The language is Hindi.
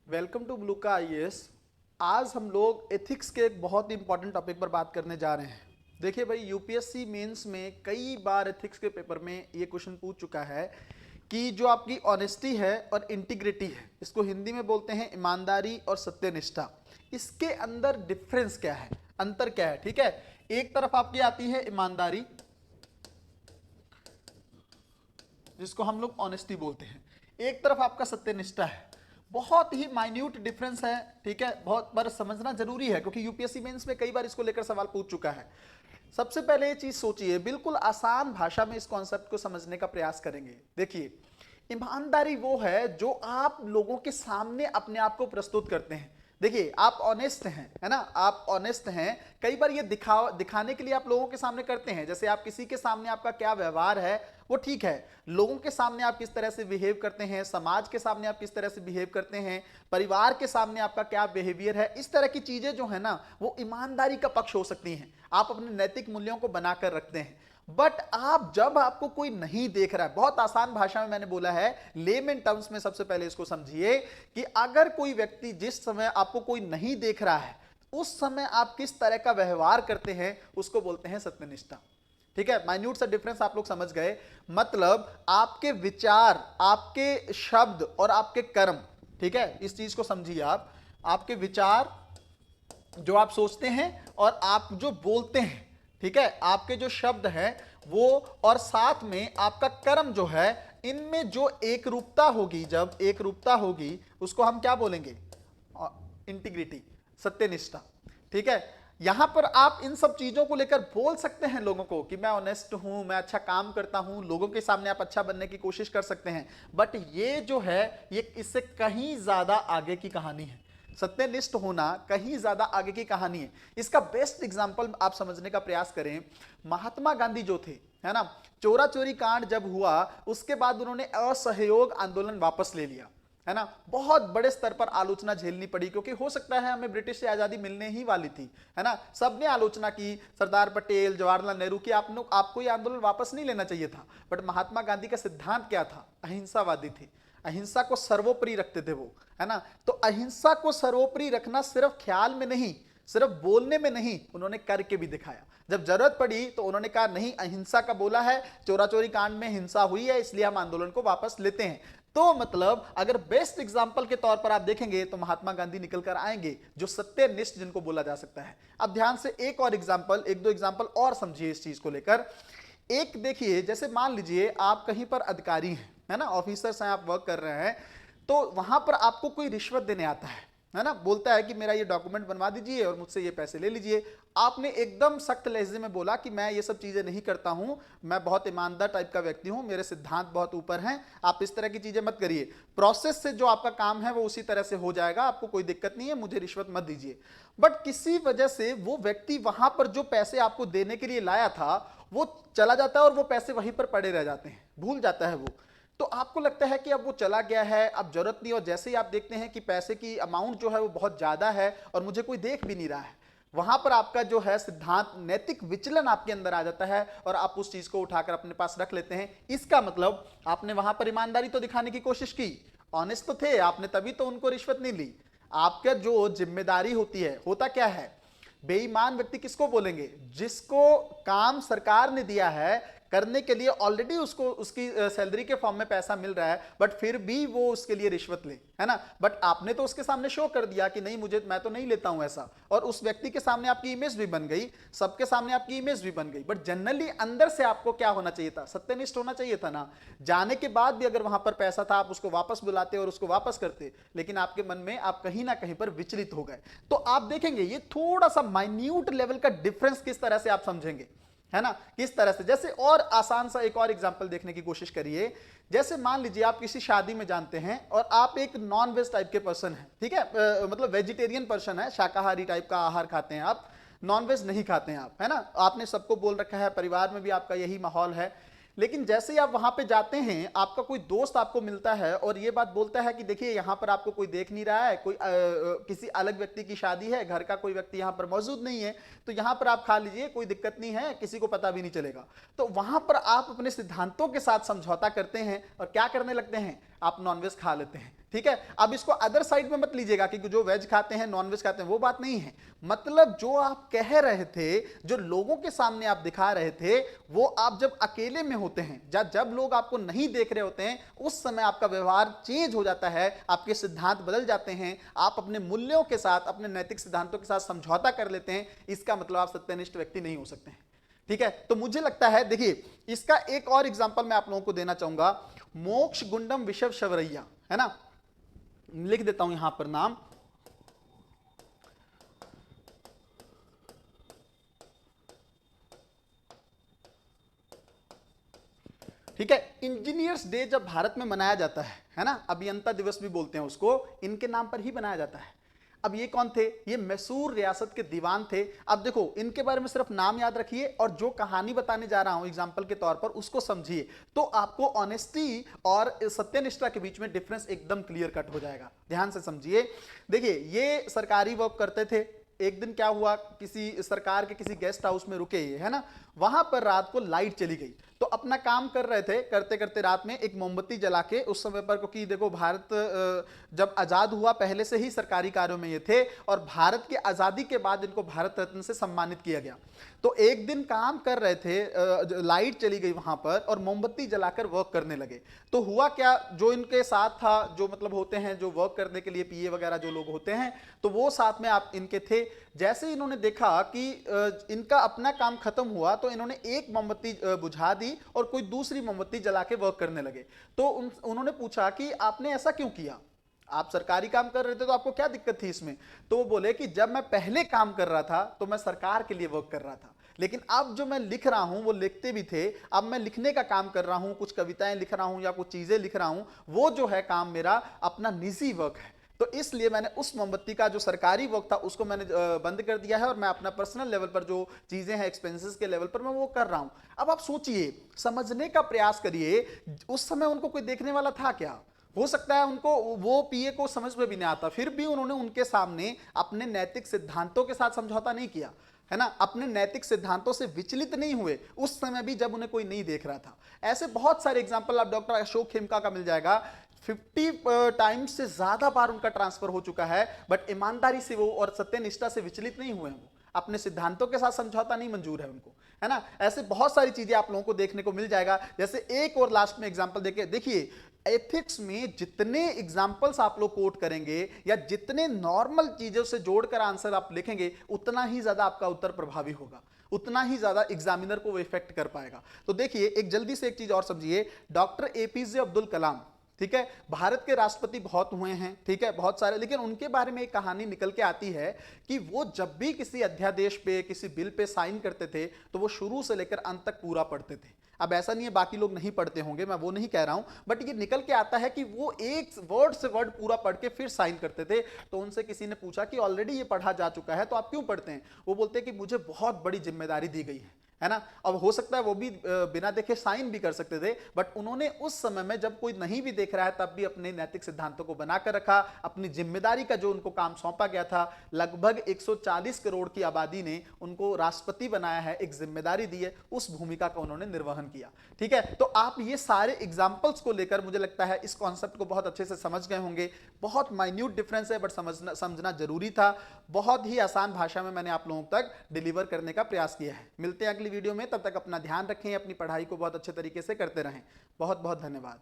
वेलकम टू ब्लू का आईएएस। आज हम लोग एथिक्स के एक बहुत ही इंपॉर्टेंट टॉपिक पर बात करने जा रहे हैं। देखिए भाई, यूपीएससी मेंस में कई बार एथिक्स के पेपर में ये क्वेश्चन पूछ चुका है कि जो आपकी ऑनेस्टी है और इंटीग्रिटी है, इसको हिंदी में बोलते हैं ईमानदारी और सत्यनिष्ठा, इसके अंदर डिफरेंस क्या है, अंतर क्या है। ठीक है, एक तरफ आपकी आती है ईमानदारी, जिसको हम लोग ऑनेस्टी बोलते हैं, एक तरफ आपका सत्यनिष्ठा है। बहुत ही माइन्यूट डिफरेंस है। ठीक है, बहुत बार समझना जरूरी है क्योंकि यूपीएससी मेंस में कई बार इसको लेकर सवाल पूछ चुका है। सबसे पहले ये चीज सोचिए, बिल्कुल आसान भाषा में इस कॉन्सेप्ट को समझने का प्रयास करेंगे। देखिए, ईमानदारी वो है जो आप लोगों के सामने अपने आप को प्रस्तुत करते हैं। देखिए, आप ऑनेस्ट हैं, है ना, आप ऑनेस्ट हैं। कई बार ये दिखाने के लिए आप लोगों के सामने करते हैं। जैसे आप किसी के सामने आपका क्या व्यवहार है वो ठीक है, लोगों के सामने आप किस तरह से बिहेव करते हैं, समाज के सामने आप किस तरह से बिहेव करते हैं, परिवार के सामने आपका क्या बिहेवियर है, इस तरह की चीजें जो है ना वो ईमानदारी का पक्ष हो सकती हैं। आप अपने नैतिक मूल्यों को बनाकर रखते हैं। बट आप जब आपको कोई नहीं देख रहा है, बहुत आसान भाषा में मैंने बोला है, लेमन टर्म्स में सबसे पहले इसको समझिए कि अगर कोई व्यक्ति जिस समय आपको कोई नहीं देख रहा है उस समय आप किस तरह का व्यवहार करते हैं उसको बोलते हैं सत्यनिष्ठा। ठीक है, माइन्यूट सा डिफरेंस आप लोग समझ गए। मतलब आपके विचार, आपके शब्द और आपके कर्म, ठीक है, इस चीज को समझिए आप। आपके विचार जो आप सोचते हैं और आप जो बोलते हैं, ठीक है, आपके जो शब्द हैं वो, और साथ में आपका कर्म जो है, इनमें जो एक रूपता होगी, जब एक रूपता होगी उसको हम क्या बोलेंगे, इंटीग्रिटी, सत्यनिष्ठा। ठीक है, यहां पर आप इन सब चीजों को लेकर बोल सकते हैं लोगों को कि मैं ऑनेस्ट हूं, मैं अच्छा काम करता हूं, लोगों के सामने आप अच्छा बनने की कोशिश कर सकते हैं। बट ये जो है ये इससे कहीं ज्यादा आगे की कहानी है। सत्यनिष्ठ होना कहीं ज्यादा आगे की कहानी है। इसका बेस्ट एग्जांपल आप समझने का प्रयास करें, महात्मा गांधी जो थे, है ना, चोरा चोरी कांड जब हुआ उसके बाद उन्होंने असहयोग आंदोलन वापस ले लिया, है ना। बहुत बड़े स्तर पर आलोचना झेलनी पड़ी क्योंकि हो सकता है हमें ब्रिटिश से आजादी मिलने ही वाली थी, है ना। सबने आलोचना की, सरदार पटेल, जवाहरलाल नेहरू की, आपको ये आंदोलन वापस नहीं लेना चाहिए था। बट महात्मा गांधी का सिद्धांत क्या था, अहिंसावादी थे, अहिंसा को सर्वोपरि रखते थे वो, है ना। तो अहिंसा को सर्वोपरि रखना सिर्फ ख्याल में नहीं, सिर्फ बोलने में नहीं, उन्होंने करके भी दिखाया। जब जरूरत पड़ी तो उन्होंने कहा नहीं, अहिंसा का बोला है, चोरा चोरी कांड में हिंसा हुई है, इसलिए हम आंदोलन को वापस लेते हैं। तो मतलब अगर बेस्ट एग्जांपल के तौर पर आप देखेंगे तो महात्मा गांधी निकल कर आएंगे, जो सत्यनिष्ठ जिनको बोला जा सकता है। अब ध्यान से एक और एग्जांपल, एक दो एग्जांपल और समझिए इस चीज को लेकर। एक देखिए, जैसे मान लीजिए आप कहीं पर अधिकारी हैं, है ना, ऑफिसर्स हैं, आप वर्क कर रहे हैं, तो वहां पर आपको कोई रिश्वत देने आता है ना, बोलता है कि मेरा ये डॉक्यूमेंट बनवा दीजिए और मुझसे ये पैसे ले लीजिए। आपने एकदम सख्त लहजे में बोला कि मैं ये सब चीजें नहीं करता हूं, मैं बहुत ईमानदार टाइप का व्यक्ति हूं, मेरे सिद्धांत बहुत ऊपर हैं, आप इस तरह की चीजें मत करिए, प्रोसेस से जो आपका काम है वो उसी तरह से हो जाएगा, आपको कोई दिक्कत नहीं है, मुझे रिश्वत मत दीजिए। बट किसी वजह से वो व्यक्ति वहां पर जो पैसे आपको देने के लिए लाया था वो चला जाता है और वो पैसे वहीं पर पड़े रह जाते हैं, भूल जाता है वो। तो आपको लगता है कि अब वो चला गया है, अब जरूरत नहीं, और जैसे ही आप देखते हैं कि पैसे की अमाउंट जो है वो बहुत ज्यादा है और मुझे कोई देख भी नहीं रहा है, वहां पर आपका जो है सिद्धांत, नैतिक विचलन आपके अंदर आ जाता है और आप उस चीज को उठाकर अपने पास रख लेते हैं। इसका मतलब आपने वहां पर ईमानदारी तो दिखाने की कोशिश की, ऑनेस्ट तो थे आपने, तभी तो उनको रिश्वत नहीं ली। आपका जो जिम्मेदारी होती है, होता क्या है, बेईमान व्यक्ति किसको बोलेंगे, जिसको काम सरकार ने दिया है करने के लिए, ऑलरेडी उसको उसकी सैलरी के फॉर्म में पैसा मिल रहा है, बट फिर भी वो उसके लिए रिश्वत ले, है ना। बट आपने तो उसके सामने शो कर दिया कि नहीं, मुझे, मैं तो नहीं लेता हूं ऐसा, और उस व्यक्ति के सामने आपकी इमेज भी बन गई, सबके सामने आपकी इमेज भी बन गई। बट जनरली अंदर से आपको क्या होना चाहिए था, सत्यनिष्ठ होना चाहिए था ना। जाने के बाद भी अगर वहां पर पैसा था, आप उसको वापस बुलाते और उसको वापस करते, लेकिन आपके मन में आप कहीं ना कहीं पर विचलित हो गए। तो आप देखेंगे ये थोड़ा सा माइन्यूट लेवल का डिफरेंस किस तरह से आप समझेंगे, है ना, किस तरह से। जैसे और आसान सा एक और एग्जांपल देखने की कोशिश करिए। जैसे मान लीजिए आप किसी शादी में जानते हैं और आप एक नॉन वेज टाइप के पर्सन हैं, ठीक है, मतलब वेजिटेरियन पर्सन है, शाकाहारी टाइप का आहार खाते हैं आप, नॉन वेज नहीं खाते हैं आप, है ना। आपने सबको बोल रखा है, परिवार में भी आपका यही माहौल है। लेकिन जैसे ही आप वहां पे जाते हैं, आपका कोई दोस्त आपको मिलता है और ये बात बोलता है कि देखिए यहां पर आपको कोई देख नहीं रहा है, कोई किसी अलग व्यक्ति की शादी है, घर का कोई व्यक्ति यहां पर मौजूद नहीं है, तो यहां पर आप खा लीजिए, कोई दिक्कत नहीं है, किसी को पता भी नहीं चलेगा। तो वहां पर आप अपने सिद्धांतों के साथ समझौता करते हैं और क्या करने लगते हैं, आप नॉनवेज खा लेते हैं, ठीक है। अब इसको अदर साइड में मत लीजिएगा कि जो वेज खाते हैं नॉनवेज खाते हैं, वो बात नहीं है। मतलब जो आप कह रहे थे, जो लोगों के सामने आप दिखा रहे थे, वो आप जब अकेले में होते हैं, जब लोग आपको नहीं देख रहे होते हैं, उस समय आपका व्यवहार चेंज हो जाता है, आपके सिद्धांत बदल जाते हैं, आप अपने मूल्यों के साथ, अपने नैतिक सिद्धांतों के साथ समझौता कर लेते हैं। इसका मतलब आप सत्यनिष्ठ व्यक्ति नहीं हो सकते हैं, ठीक है। तो मुझे लगता है, देखिए इसका एक और एग्जांपल मैं आप लोगों को देना चाहूंगा। मोक्ष गुंडम विशव शवरैया, है ना, लिख देता हूं यहां पर नाम। ठीक है, इंजीनियर्स डे जब भारत में मनाया जाता है ना, अभियंता दिवस भी बोलते हैं उसको, इनके नाम पर ही बनाया जाता है। अब ये कौन थे? ये मैसूर रियासत के दीवान थे। अब देखो, इनके बारे में सिर्फ नाम याद रखिए और जो कहानी बताने जा रहा हूं एग्जांपल के तौर पर उसको समझिए, तो आपको ऑनेस्टी और सत्यनिष्ठा के बीच में डिफरेंस एकदम क्लियर कट हो जाएगा। ध्यान से समझिए। देखिए, ये सरकारी वर्क करते थे। एक दिन क्या हुआ, किसी सरकार के किसी गेस्ट हाउस में रुके ये, है ना, वहां पर रात को लाइट चली गई, तो अपना काम कर रहे थे, करते करते रात में एक मोमबत्ती जला के, उस समय पर, क्योंकि देखो भारत जब आजाद हुआ पहले से ही सरकारी कार्यों में ये थे, और भारत की आजादी के बाद इनको भारत रत्न से सम्मानित किया गया। तो एक दिन काम कर रहे थे, लाइट चली गई वहां पर, और मोमबत्ती जलाकर वर्क करने लगे। तो हुआ क्या, जो इनके साथ था, जो मतलब होते हैं जो वर्क करने के लिए पीए वगैरह जो लोग होते हैं, तो वो साथ में आप इनके थे। जैसे इन्होंने देखा कि इनका अपना काम खत्म हुआ, तो इन्होंने एक मोमबत्ती बुझा दी और कोई दूसरी मोमबत्ती जला के वर्क करने लगे। तो उन्होंने पूछा कि आपने ऐसा क्यों किया, आप सरकारी काम कर रहे थे तो आपको क्या दिक्कत थी इसमें? तो वो बोले कि जब मैं पहले काम कर रहा था तो मैं सरकार के लिए वर्क कर रहा था, लेकिन अब जो मैं लिख रहा हूं, वो लिखते भी थे, अब मैं लिखने का काम कर रहा हूं, कुछ कविताएं लिख रहा हूं या कुछ चीजें लिख रहा हूं, वो जो है काम मेरा अपना निजी वर्क है। तो इसलिए मैंने उस मोमबत्ती का जो सरकारी वर्क था उसको मैंने बंद कर दिया है, और मैं अपना पर्सनल लेवल पर जो चीजें हैं एक्सपेंसेस के लेवल पर मैं वो कर रहा हूं। अब आप सोचिए, समझने का प्रयास करिए, उस समय उनको कोई देखने वाला था क्या? हो सकता है उनको वो पीए को समझ में भी नहीं आता, फिर भी उन्होंने उनके सामने अपने नैतिक सिद्धांतों के साथ समझौता नहीं किया, है ना, अपने नैतिक सिद्धांतों से विचलित नहीं हुए, उस समय भी जब उन्हें कोई नहीं देख रहा था। ऐसे बहुत सारे एग्जाम्पल आप डॉक्टर अशोक खेमका का मिल जाएगा। 50 टाइम्स से ज्यादा बार उनका ट्रांसफर हो चुका है, बट ईमानदारी से वो और सत्यनिष्ठा से विचलित नहीं हुए हैं। वो अपने सिद्धांतों के साथ समझौता नहीं मंजूर है उनको, है ना। ऐसे बहुत सारी चीजें आप लोगों को देखने को मिल जाएगा। जैसे एक और लास्ट में एग्जांपल देखिए, एथिक्स में जितने एग्जांपल्स आप लोग कोट करेंगे या जितने नॉर्मल चीजों से जोड़कर आंसर आप लिखेंगे, उतना ही ज्यादा आपका उत्तर प्रभावी होगा, उतना ही ज्यादा एग्जामिनर को वो इफेक्ट कर पाएगा। तो देखिए, एक जल्दी से एक चीज और समझिए, डॉक्टर एपीजे अब्दुल कलाम, ठीक है, भारत के राष्ट्रपति बहुत हुए हैं, ठीक है, बहुत सारे, लेकिन उनके बारे में एक कहानी निकल के आती है कि वो जब भी किसी अध्यादेश पे, किसी बिल पे साइन करते थे, तो वो शुरू से लेकर अंत तक पूरा पढ़ते थे। अब ऐसा नहीं है बाकी लोग नहीं पढ़ते होंगे, मैं वो नहीं कह रहा हूं, बट ये निकल के आता है कि वो एक वर्ड से वर्ड पूरा पढ़ के फिर साइन करते थे। तो उनसे किसी ने पूछा कि ऑलरेडी ये पढ़ा जा चुका है, तो आप क्यों पढ़ते हैं? वो बोलते हैं कि मुझे बहुत बड़ी जिम्मेदारी दी गई है ना। अब हो सकता है वो भी बिना देखे साइन भी कर सकते थे, बट उन्होंने उस समय में जब कोई नहीं भी देख रहा है तब भी अपने नैतिक सिद्धांतों को बनाकर रखा, अपनी जिम्मेदारी का जो उनको काम सौंपा गया था। लगभग 140 करोड़ की आबादी ने उनको राष्ट्रपति बनाया है, एक जिम्मेदारी दी है, उस भूमिका का उन्होंने निर्वहन किया, ठीक है। तो आप ये सारे एग्जाम्पल्स को लेकर मुझे लगता है इस कॉन्सेप्ट को बहुत अच्छे से समझ गए होंगे। बहुत माइन्यूट डिफरेंस है, बट समझना जरूरी था। बहुत ही आसान भाषा में मैंने आप लोगों तक डिलीवर करने का प्रयास किया है। मिलते हैं अगली वीडियो में, तब तक अपना ध्यान रखें, अपनी पढ़ाई को बहुत अच्छे तरीके से करते रहें। बहुत बहुत धन्यवाद।